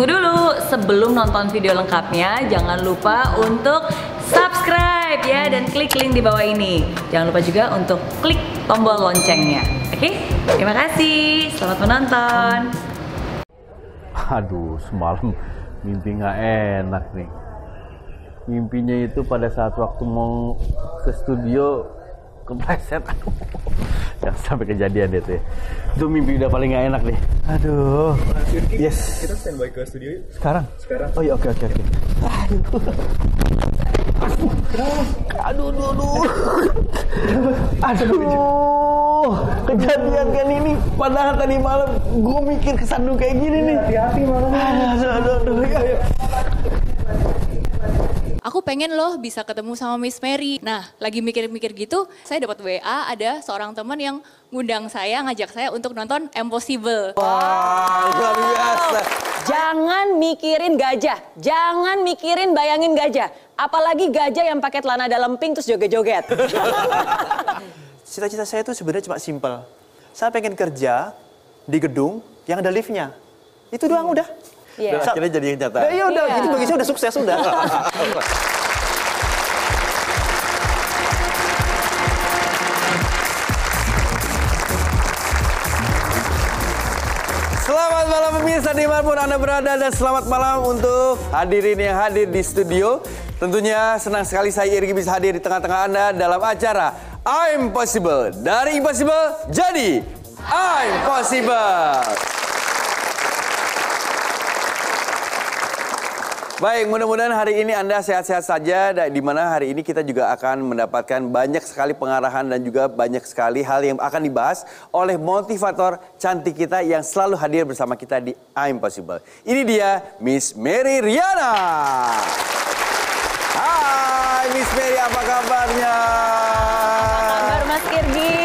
tunggu dulu. Sebelum nonton video lengkapnya, jangan lupa untuk subscribe ya dan klik link di bawah ini. Jangan lupa juga untuk klik tombol loncengnya. Oke? Terima kasih. Selamat menonton. Aduh, semalam mimpi nggak enak nih. Mimpinya itu pada saat waktu mau ke studio kepleset. Yang sampai kejadian itu ya. Itu mimpi udah paling nggak enak nih. Aduh. Yes. Kita standby ke studio yuk. Sekarang? Sekarang. Oh iya, oke. Aduh. Kejadian kan ini. Padahal tadi malam gue mikir kesandung kayak gini nih. Hati-hati malam. Aduh. Aku pengen loh bisa ketemu sama Miss Mary. Nah, lagi mikir-mikir gitu, saya dapat WA ada seorang teman yang ngundang saya, ngajak saya untuk nonton Impossible. Wah, luar biasa. Jangan mikirin gajah, jangan mikirin bayangin gajah. Apalagi gajah yang pakai celana dalam pink terus joget-joget. Cita-cita saya itu sebenarnya cuma simpel. Saya pengen kerja di gedung yang ada liftnya. Itu doang udah. Iya. Akhirnya jadi yang nyata. Ya udah, Iya. itu bagi saya udah sukses udah. Selamat malam pemirsa dimanapun Anda berada dan selamat malam untuk hadirin yang hadir di studio. Tentunya senang sekali saya Irgi bisa hadir di tengah-tengah Anda dalam acara Impossible. Dari Impossible jadi Impossible. Baik, mudah-mudahan hari ini Anda sehat-sehat saja, di mana hari ini kita juga akan mendapatkan banyak sekali pengarahan dan juga banyak sekali hal yang akan dibahas oleh motivator cantik kita yang selalu hadir bersama kita di Impossible. Ini dia Miss Mary Riana. Hai Miss Mary, apa kabarnya? Kabar Mas Irgi.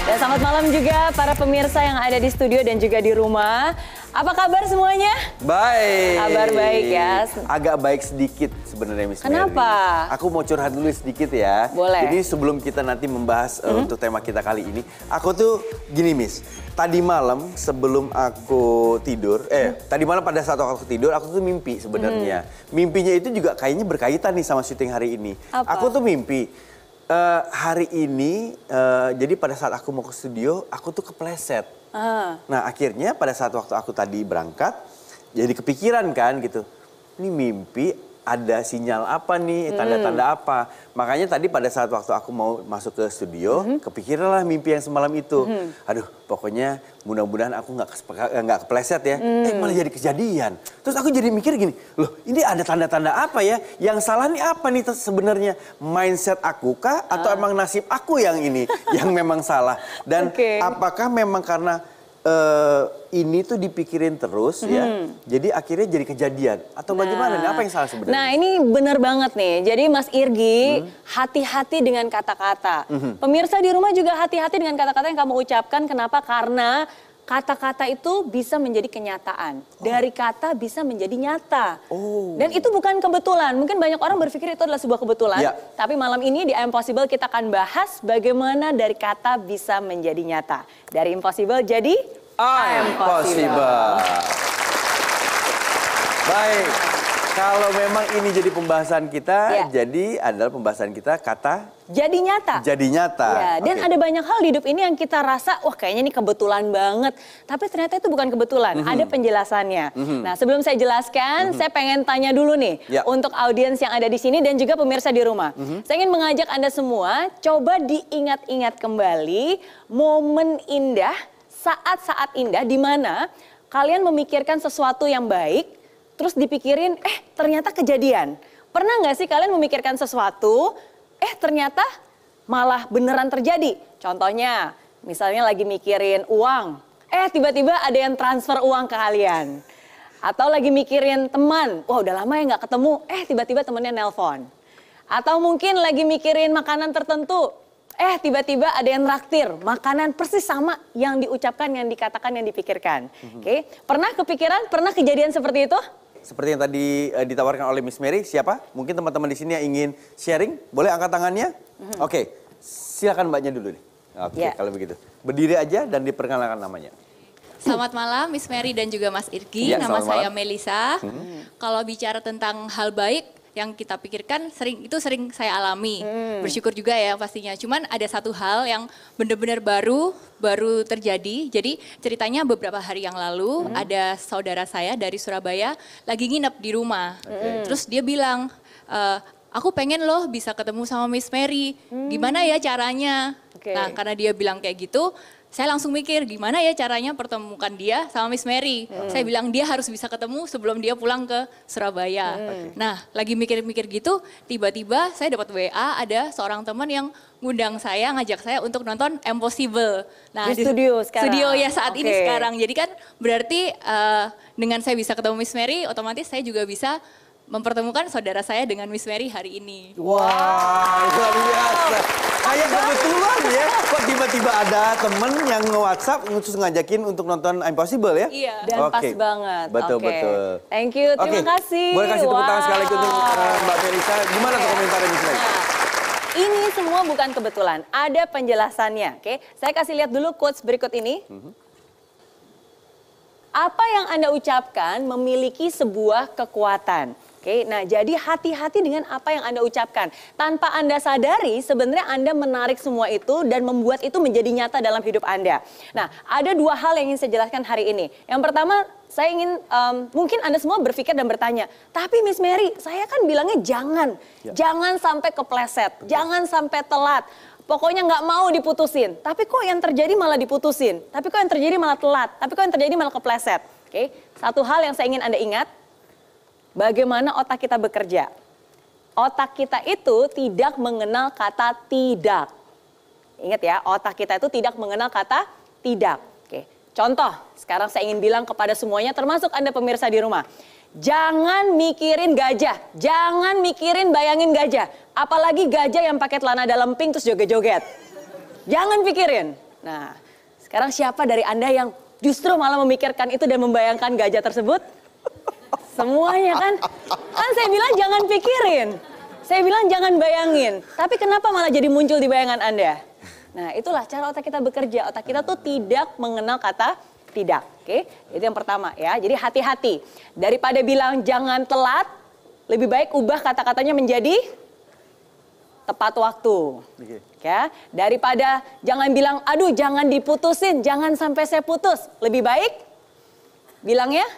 Dan selamat malam juga para pemirsa yang ada di studio dan juga di rumah. Apa kabar semuanya? Baik. Kabar baik ya. Agak baik sedikit sebenarnya Miss Mary. Kenapa? Aku mau curhat dulu sedikit ya. Boleh. Jadi sebelum kita nanti membahas untuk tema kita kali ini, aku tuh gini Miss. Tadi malam sebelum aku tidur, tadi malam pada saat aku tidur, aku tuh mimpi sebenarnya. Mimpinya itu juga kayaknya berkaitan nih sama syuting hari ini. Apa? Aku tuh mimpi hari ini, jadi pada saat aku mau ke studio, aku tuh kepleset. Nah akhirnya pada saat waktu aku tadi berangkat, jadi kepikiran kan gitu. Ini mimpi ada sinyal apa nih, tanda-tanda apa. Makanya tadi pada saat waktu aku mau masuk ke studio, kepikiranlah mimpi yang semalam itu. Aduh pokoknya mudah-mudahan aku nggak kepleset ya. Malah jadi kejadian. Terus aku jadi mikir gini, loh ini ada tanda-tanda apa ya? Yang salah nih apa nih sebenarnya? Mindset aku kah? Atau emang nasib aku yang ini yang memang salah? Dan apakah memang karena ini tuh dipikirin terus ya, jadi akhirnya jadi kejadian atau bagaimana nih? Apa yang salah sebenarnya? Nah ini benar banget nih, jadi Mas Irgi hati-hati dengan kata-kata. Pemirsa di rumah juga hati-hati dengan kata-kata yang kamu ucapkan. Kenapa? Karena kata-kata itu bisa menjadi kenyataan. Dari kata bisa menjadi nyata. Dan itu bukan kebetulan. Mungkin banyak orang berpikir itu adalah sebuah kebetulan. Tapi malam ini di Impossible kita akan bahas bagaimana dari kata bisa menjadi nyata. Dari Impossible jadi Impossible. Baik, kalau memang ini jadi pembahasan kita, jadi adalah pembahasan kita kata jadi nyata. Jadi nyata. Ya, dan ada banyak hal di hidup ini yang kita rasa, wah kayaknya ini kebetulan banget. Tapi ternyata itu bukan kebetulan, ada penjelasannya. Nah sebelum saya jelaskan, saya pengen tanya dulu nih. Untuk audiens yang ada di sini dan juga pemirsa di rumah. Saya ingin mengajak Anda semua, coba diingat-ingat kembali momen indah, saat-saat indah di mana kalian memikirkan sesuatu yang baik, terus dipikirin, ternyata kejadian. Pernah nggak sih kalian memikirkan sesuatu, ternyata malah beneran terjadi? Contohnya, misalnya lagi mikirin uang, tiba-tiba ada yang transfer uang ke kalian. Atau lagi mikirin teman, wah udah lama ya nggak ketemu, tiba-tiba temennya nelpon. Atau mungkin lagi mikirin makanan tertentu, tiba-tiba ada yang traktir, makanan persis sama yang diucapkan, yang dikatakan, yang dipikirkan. Oke, pernah kepikiran, pernah kejadian seperti itu? Seperti yang tadi ditawarkan oleh Miss Mary, siapa? Mungkin teman-teman di sini yang ingin sharing, boleh angkat tangannya? Oke, silakan mbaknya dulu nih. Oke, kalau begitu. Berdiri aja dan diperkenalkan namanya. Selamat malam Miss Mary dan juga Mas Irgi. Ya, Nama saya malam. Melisa. Kalau bicara tentang hal baik yang kita pikirkan sering saya alami. Bersyukur juga ya pastinya. Cuman ada satu hal yang benar-benar baru terjadi. Jadi ceritanya beberapa hari yang lalu ada saudara saya dari Surabaya lagi nginep di rumah. Terus dia bilang, aku pengen loh bisa ketemu sama Miss Mary. Gimana ya caranya? Nah, karena dia bilang kayak gitu, saya langsung mikir gimana ya caranya pertemukan dia sama Miss Mary. Saya bilang dia harus bisa ketemu sebelum dia pulang ke Surabaya. Nah, lagi mikir-mikir gitu, tiba-tiba saya dapat WA ada seorang teman yang ngundang saya, ngajak saya untuk nonton Impossible. Nah, Di studio sekarang? Studio ya saat ini Oke. sekarang. Jadi kan berarti dengan saya bisa ketemu Miss Mary, otomatis saya juga bisa mempertemukan saudara saya dengan Miss Mary hari ini. Wah, luar biasa. Kayak kebetulan ya, kok tiba-tiba ada temen yang nge-WhatsApp terus ngajakin untuk nonton Impossible ya? Iya. Dan pas Oke. banget. Betul, Oke. betul. Thank you, terima Oke, kasih. boleh kasih tepuk tangan sekali lagi untuk Wow. Mbak Melisa. Gimana tuh komentarnya Miss Mary? Nah, ini semua bukan kebetulan, ada penjelasannya. Oke, saya kasih lihat dulu quotes berikut ini. Apa yang Anda ucapkan memiliki sebuah kekuatan. Oke, nah jadi hati-hati dengan apa yang Anda ucapkan. Tanpa Anda sadari, sebenarnya Anda menarik semua itu dan membuat itu menjadi nyata dalam hidup Anda. Nah, ada dua hal yang ingin saya jelaskan hari ini. Yang pertama, saya ingin, mungkin Anda semua berpikir dan bertanya, tapi Miss Mary, saya kan bilangnya jangan sampai kepleset, jangan sampai telat. Pokoknya nggak mau diputusin, tapi kok yang terjadi malah diputusin, tapi kok yang terjadi malah telat, tapi kok yang terjadi malah kepleset. Oke, satu hal yang saya ingin Anda ingat, bagaimana otak kita bekerja. Otak kita itu tidak mengenal kata tidak. Ingat ya, otak kita itu tidak mengenal kata tidak. Oke, contoh, sekarang saya ingin bilang kepada semuanya, termasuk Anda pemirsa di rumah. Jangan mikirin gajah, jangan mikirin bayangin gajah. Apalagi gajah yang pakai celana dalam pink terus joget-joget. Jangan pikirin. Nah, sekarang siapa dari Anda yang justru malah memikirkan itu dan membayangkan gajah tersebut? Semuanya kan? Kan saya bilang jangan pikirin. Saya bilang jangan bayangin. Tapi kenapa malah jadi muncul di bayangan Anda? Nah, itulah cara otak kita bekerja. Otak kita tuh tidak mengenal kata tidak. Oke, itu yang pertama ya. Jadi hati-hati. Daripada bilang jangan telat, lebih baik ubah kata-katanya menjadi tepat waktu. Ya, daripada jangan bilang aduh jangan diputusin, jangan sampai saya putus. Lebih baik bilangnya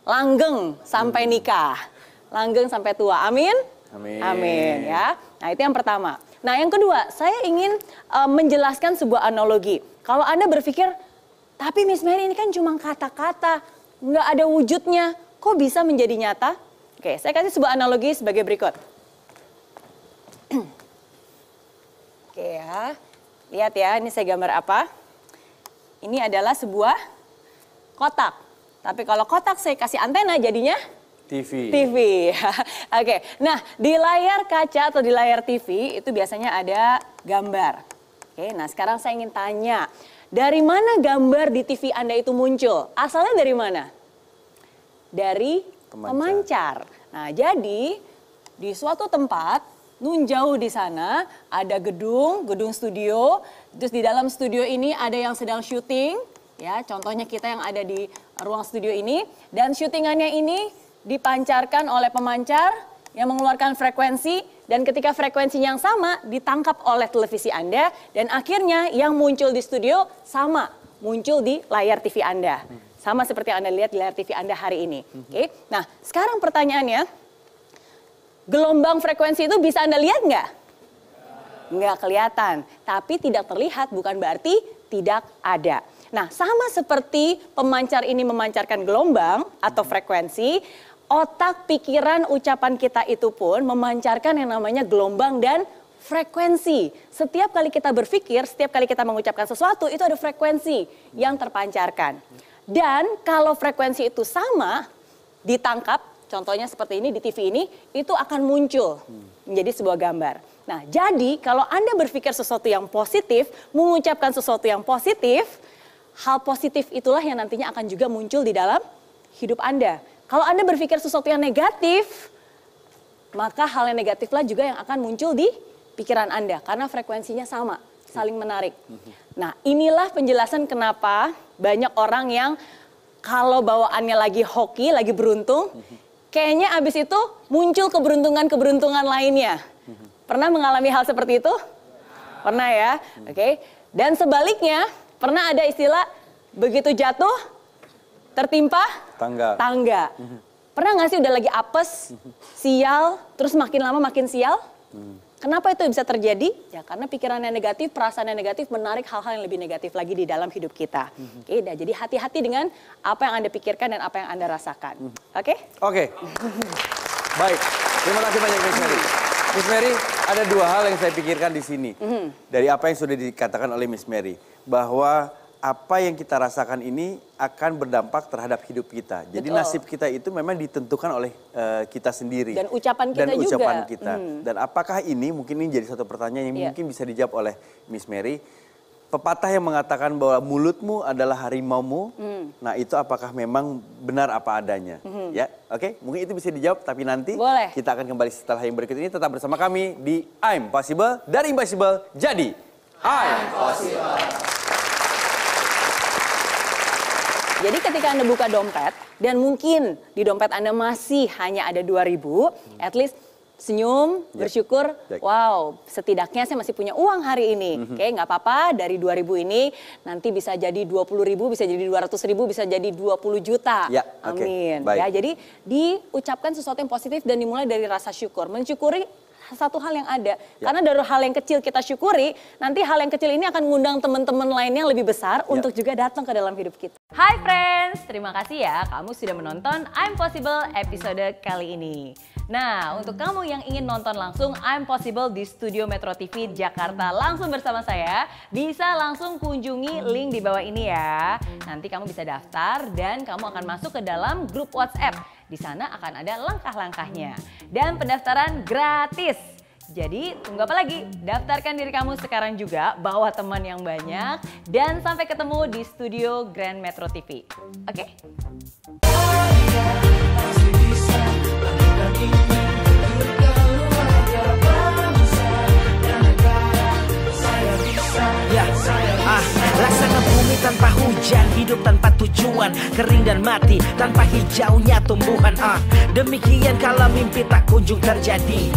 langgeng sampai nikah. Langgeng sampai tua. Amin? Amin. Amin ya. Nah, itu yang pertama. Nah, yang kedua, saya ingin menjelaskan sebuah analogi. Kalau Anda berpikir, tapi Miss Mary ini kan cuma kata-kata, nggak ada wujudnya, kok bisa menjadi nyata? Oke, saya kasih sebuah analogi sebagai berikut. Oke ya, lihat ya, ini saya gambar apa? Ini adalah sebuah kotak. Tapi kalau kotak saya kasih antena jadinya TV. Oke, nah di layar kaca atau di layar TV itu biasanya ada gambar. Oke, nah sekarang saya ingin tanya, dari mana gambar di TV Anda itu muncul? Asalnya dari mana? Dari pemancar. Nah, jadi di suatu tempat, nun jauh di sana ada gedung studio. Terus di dalam studio ini ada yang sedang syuting. Ya, contohnya kita yang ada di ruang studio ini. Dan syutingannya ini dipancarkan oleh pemancar yang mengeluarkan frekuensi. Dan ketika frekuensinya yang sama ditangkap oleh televisi Anda. Dan akhirnya yang muncul di studio sama muncul di layar TV Anda. Sama seperti yang Anda lihat di layar TV Anda hari ini. Oke. Nah, sekarang pertanyaannya, gelombang frekuensi itu bisa Anda lihat nggak? Nggak kelihatan. Tapi tidak terlihat bukan berarti tidak ada. Nah, sama seperti pemancar ini memancarkan gelombang atau frekuensi, otak, pikiran, ucapan kita itu pun memancarkan yang namanya gelombang dan frekuensi. Setiap kali kita berpikir, setiap kali kita mengucapkan sesuatu, itu ada frekuensi yang terpancarkan. Dan kalau frekuensi itu sama, ditangkap, contohnya seperti ini di TV ini, itu akan muncul menjadi sebuah gambar. Nah, jadi kalau Anda berpikir sesuatu yang positif, mengucapkan sesuatu yang positif, hal positif itulah yang nantinya akan juga muncul di dalam hidup Anda. Kalau Anda berpikir sesuatu yang negatif, maka hal yang negatiflah juga yang akan muncul di pikiran Anda. Karena frekuensinya sama, saling menarik. Nah, inilah penjelasan kenapa banyak orang yang kalau bawaannya lagi hoki, lagi beruntung, kayaknya abis itu muncul keberuntungan-keberuntungan lainnya. Pernah mengalami hal seperti itu? Pernah ya? Oke. Dan sebaliknya, pernah ada istilah begitu jatuh, tertimpa tangga. Pernah nggak sih udah lagi apes, sial, terus makin lama makin sial? Kenapa itu bisa terjadi? Ya karena pikirannya negatif, perasaannya negatif menarik hal-hal yang lebih negatif lagi di dalam hidup kita. Oke, jadi hati-hati dengan apa yang Anda pikirkan dan apa yang Anda rasakan. Oke? Oke. Baik, terima kasih banyak Miss Mary. Miss Mary, ada dua hal yang saya pikirkan di sini. Dari apa yang sudah dikatakan oleh Miss Mary. Bahwa apa yang kita rasakan ini akan berdampak terhadap hidup kita. Jadi nasib kita itu memang ditentukan oleh kita sendiri. Dan ucapan kita juga. Dan apakah ini, mungkin ini jadi satu pertanyaan yang mungkin bisa dijawab oleh Miss Mary. Pepatah yang mengatakan bahwa mulutmu adalah harimaumu. Nah itu apakah memang benar apa adanya? Ya, oke. Mungkin itu bisa dijawab, tapi nanti kita akan kembali setelah yang berikut ini. Tetap bersama kami di I'm Possible. Dari Impossible jadi I'm Possible. Jadi ketika Anda buka dompet dan mungkin di dompet Anda masih hanya ada 2.000, at least senyum, bersyukur, wow setidaknya saya masih punya uang hari ini. Oke, nggak apa-apa, dari 2.000 ini nanti bisa jadi 20.000, bisa jadi 200.000, bisa jadi 20 juta. Ya, amin. Ya, jadi diucapkan sesuatu yang positif dan dimulai dari rasa syukur. Mensyukuri satu hal yang ada. Karena dari hal yang kecil kita syukuri, nanti hal yang kecil ini akan mengundang teman-teman lainnya yang lebih besar untuk juga datang ke dalam hidup kita. Hai friends, terima kasih ya kamu sudah menonton I'm Possible episode kali ini. Nah, untuk kamu yang ingin nonton langsung I'm Possible di Studio Metro TV Jakarta langsung bersama saya, bisa langsung kunjungi link di bawah ini ya. Nanti kamu bisa daftar dan kamu akan masuk ke dalam grup WhatsApp. Di sana akan ada langkah-langkahnya. Dan pendaftaran gratis. Jadi tunggu apa lagi? Daftarkan diri kamu sekarang juga, bawa teman yang banyak. Dan sampai ketemu di studio Grand Metro TV. Oke? Laksana bumi tanpa hujan, hidup tanpa tujuan, kering dan mati tanpa hijaunya tumbuhan. Demikian kalau mimpi tak kunjung terjadi.